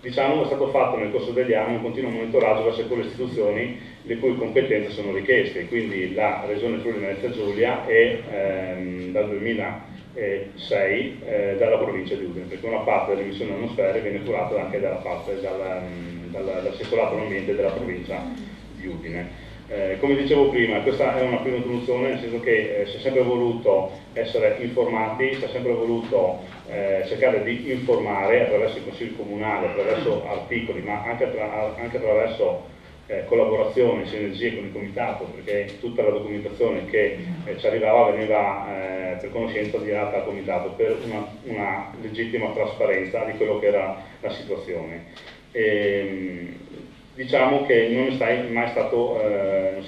diciamo, è stato fatto nel corso degli anni un continuo monitoraggio verso quelle istituzioni le cui competenze sono richieste, quindi la Regione Friuli-Venezia Giulia e dal 2006 dalla provincia di Udine, perché una parte delle emissioni atmosferiche viene curata anche dall'assessorato all'ambiente della provincia di Udine. Come dicevo prima, questa è una prima introduzione, nel senso che si è sempre voluto essere informati, si è sempre voluto cercare di informare attraverso i consigli comunali, attraverso articoli, ma anche attraverso collaborazione, sinergie con il comitato, perché tutta la documentazione che ci arrivava veniva per conoscenza girata al comitato per una legittima trasparenza di quello che era la situazione. Diciamo che non si è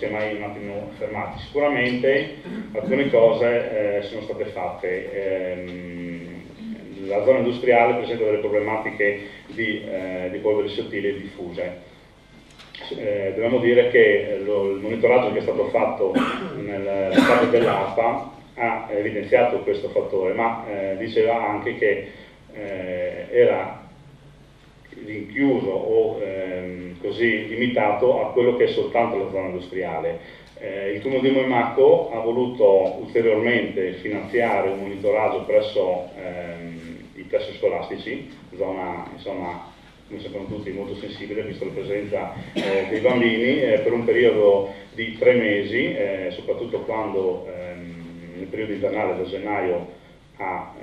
mai un attimo fermati. Sicuramente alcune cose sono state fatte. La zona industriale presenta delle problematiche di polveri sottili e diffuse. Dobbiamo dire che il monitoraggio che è stato fatto nel caso dell'ARPA ha evidenziato questo fattore, ma diceva anche che era rinchiuso o così limitato a quello che è soltanto la zona industriale. Il Comune di Moimacco ha voluto ulteriormente finanziare un monitoraggio presso i plessi scolastici, zona insomma, come sappiamo tutti, molto sensibile visto la presenza dei bambini, per un periodo di 3 mesi, soprattutto quando nel periodo invernale da gennaio a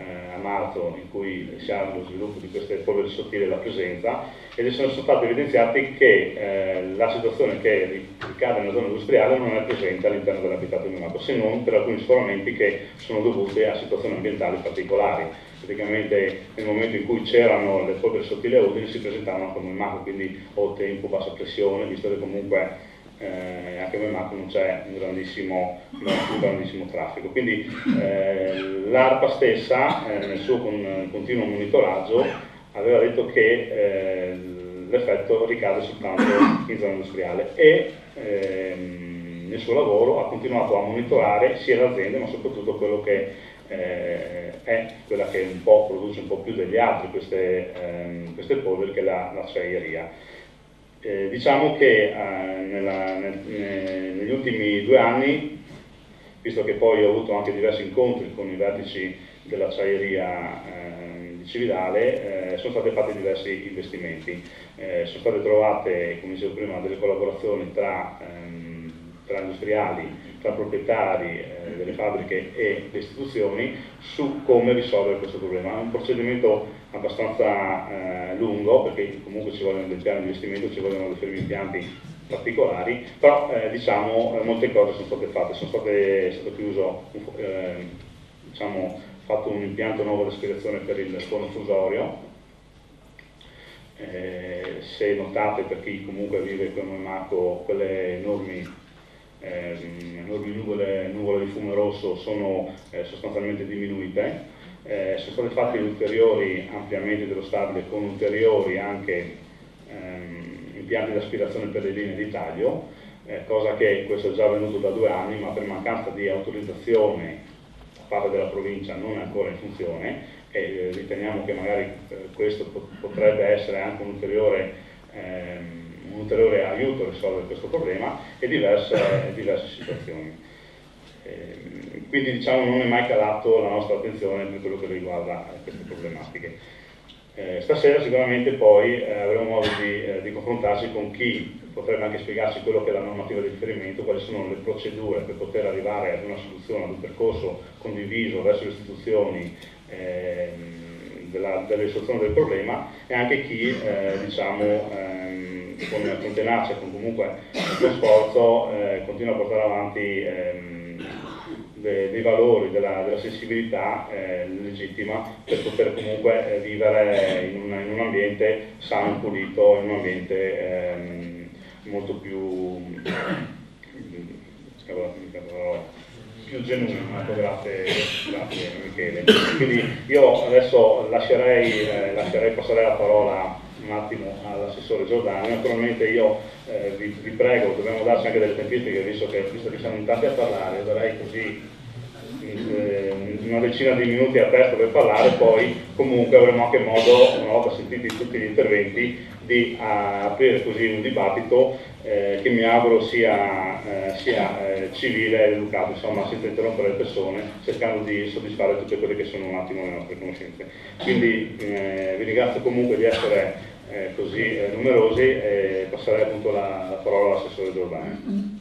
marzo, in cui si ha lo sviluppo di queste polveri sottili e la presenza, ed sono stati evidenziati che la situazione che ricade nella zona industriale non è presente all'interno dell'abitato di Moimacco, se non per alcuni sforamenti che sono dovuti a situazioni ambientali particolari. Praticamente nel momento in cui c'erano le polveri sottili a Udine si presentavano come Moimacco, quindi o tempo, bassa pressione, visto che comunque anche a Moimacco non c'è un grandissimo traffico. Quindi l'ARPA stessa nel suo continuo monitoraggio aveva detto che l'effetto ricade soltanto in zona industriale e nel suo lavoro ha continuato a monitorare sia l'azienda ma soprattutto quello che è quella che un po' produce un po' più degli altri queste polveri, che è l'acciaieria. Diciamo che negli ultimi 2 anni, visto che poi ho avuto anche diversi incontri con i vertici dell'acciaieria di Cividale, sono stati fatti diversi investimenti. Sono state trovate, come dicevo prima, delle collaborazioni tra industriali, tra proprietari delle fabbriche e le istituzioni su come risolvere questo problema. È un procedimento abbastanza lungo, perché comunque ci vogliono dei piani di investimento, ci vogliono dei fermi impianti particolari, però diciamo molte cose sono state fatte, è stato chiuso, diciamo, fatto un impianto nuovo di aspirazione per il forno fusorio. Se notate, per chi comunque vive qui a Moimacco, quelle enormi nuvole di fumo rosso sono sostanzialmente diminuite. Sono stati fatti ulteriori ampliamenti dello stabile con ulteriori anche impianti di aspirazione per le linee di taglio, cosa che questo è già avvenuto da 2 anni, ma per mancanza di autorizzazione da parte della provincia non è ancora in funzione, e riteniamo che magari questo potrebbe essere anche un ulteriore aiuto a risolvere questo problema e diverse situazioni. Quindi diciamo non è mai calato la nostra attenzione per quello che riguarda queste problematiche. Stasera sicuramente poi avremo modo di confrontarci con chi potrebbe anche spiegarci quello che è la normativa di riferimento, quali sono le procedure per poter arrivare ad una soluzione, ad un percorso condiviso verso le istituzioni della risoluzione del problema, e anche chi diciamo con tenacia, con comunque lo sforzo continua a portare avanti dei valori, della sensibilità legittima per poter comunque vivere in un ambiente sano, pulito, in un ambiente molto più genuino. Grazie Michele. Quindi io adesso passerei la parola un attimo all'assessore Giordano. Naturalmente io vi prego, dobbiamo darci anche delle tempistiche, visto che siamo in tanti a parlare, darei così in una decina di minuti a testa per parlare, poi comunque avremo anche modo, una volta sentiti tutti gli interventi, di aprire così un dibattito che mi auguro sia civile ed educato, insomma, senza interrompere le persone, cercando di soddisfare tutte quelle che sono un attimo le nostre conoscenze. Quindi vi ringrazio comunque di essere così numerosi e passerei appunto la parola all'assessore Giordani.